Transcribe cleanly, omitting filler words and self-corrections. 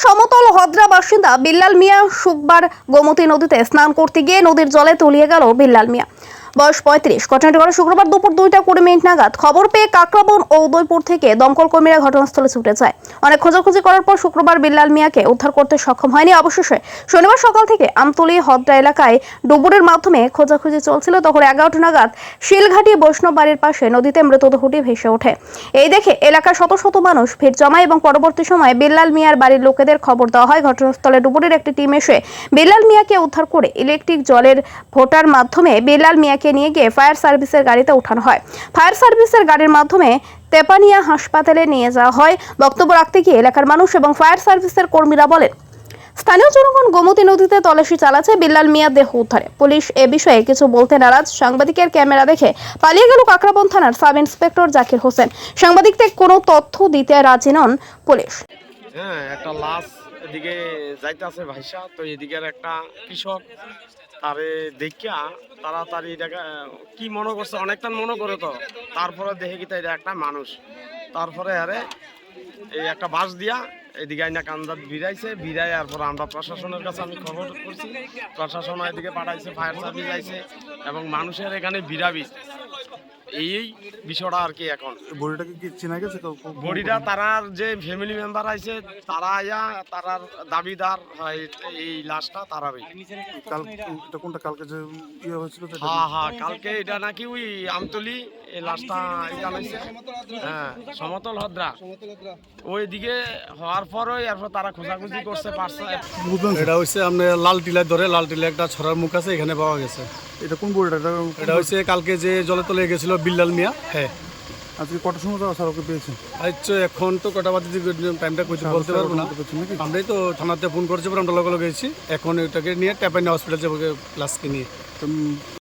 সমতল হদ্রা বাসিন্দা বিল্লাল মিয়া শুক্রবার গোমতী নদীতে স্নান করতে গিয়ে নদীর জলে তলিয়ে গেল বিল্লাল মিয়া, বয়স 35। ঘটনাটি ঘটে শুক্রবার দুপুর 2:20 নাগাদ। খবর পেয়ে কাকরাবন ও উদয়পুর থেকে দমকল কর্মীরা ঘটনাস্থলে ছুটে যায়। অনেক খোঁজাখুঁজি করার পর শুক্রবার বিল্লাল মিয়াকে উদ্ধার করতে সক্ষম হয়নি। অবশেষে শনিবার সকাল থেকে আমতলী হদ্রা এলাকায় ডুবুরের মাধ্যমে খোঁজাখুঁজি চলছিল। তখন 11টা নাগাদ শিলঘাটি বৈষ্ণব বাড়ির পাশে নদীতে মৃতদেহটি ভেসে ওঠে। এই দেখে এলাকার শত শত মানুষ ভিড় জমায় এবং পরবর্তী সময়ে বিল্লাল মিয়ার বাড়ির লোকেদের খবর দেওয়া হয়। ঘটনাস্থলে ডুবুরের একটি টিম এসে বিল্লাল মিয়াকে উদ্ধার করে ইলেকট্রিক জলের ভোটার মাধ্যমে বিল্লাল মিয়াকে নিয়ে গিয়ে ফায়ার সার্ভিসের গাড়িতে উঠানো হয়। ফায়ার সার্ভিসের গাড়ির মাধ্যমে তেপানিয়া হাসপাতালে নিয়ে যাওয়া হয়। বক্তব্য রাখতে গিয়ে এলাকার মানুষ এবং ফায়ার সার্ভিসের কর্মীরা বলেন, স্থানীয় জনগণ গোমতী নদীতে তল্লাশি চালাচ্ছে বিল্লাল মিয়ার দেহ উদ্ধারে। পুলিশ এ বিষয়ে কিছু বলতে নারাজ। সাংবাদিকের ক্যামেরা দেখে পালিয়ে গেল কাকরাবন থানার সাব ইন্সপেক্টর জাকির হোসেন। সাংবাদিকদের কোনো তথ্য দিতে রাজি নন পুলিশ। হ্যাঁ, একটা লাশ এদিকে যাইতেছে ভাইসা, তো এদিকের একটা কৃষক তারে দেখিয়া তাড়াতাড়ি দেখা কি মনে করছে, অনেকটা মনে করে, তো তারপরে দেখে কি এটা একটা মানুষ। তারপরে আরে এই একটা বাস দিয়া এদিকে আইনা কান্দাত ভিড়াই আর পরে আমরা প্রশাসনের কাছে আমি খবর করছি, প্রশাসন এদিকে পাঠাইছে, ফায়ার সার্ভিস আইছে এবং মানুষের এখানে ভিড়াভিড়। এই বিষয়টা আর কি। এখন বডিটাকে কি চেনা গেছে? বডিটা তারার যে ফ্যামিলি মেম্বার আছে তারা আয়া তারার দাবিদার হয় এই লাশটা তারারই। এটা কোনটা কালকে যে ইয়ে হয়েছিল? হ্যাঁ, কালকে এটা নাকি ওই আমতলি এই লাশটা এটা হয়েছে। হ্যাঁ, সমতল হদ্রা ওইদিকে হওয়ার পরই এরপর তারা খোঁজাখুঁজি করছে পারছে। এটা হচ্ছে আপনার লাল টিলায় ধরে, লাল টিলা একটা ছড়ার মুখ আছে, এখানে পাওয়া গেছে। এটা কোন বডিটা? এটা হচ্ছে কালকে যে জলে তলে গেছিল বিল্লাল মিয়া। হ্যাঁ, আজকে কটার সময় যাওয়া স্যার ওকে পেয়েছেন? আচ্ছা, এখন তো কটা বাজে টাইমটা কিছু বলতে পারবো না। আমরাই তো থানাতে ফোন করছি, আমরা লগে লগে গেছি। এখন এটাকে নিয়ে ট্যাপাইনি হসপিটাল যাবো লাশকে নিয়ে।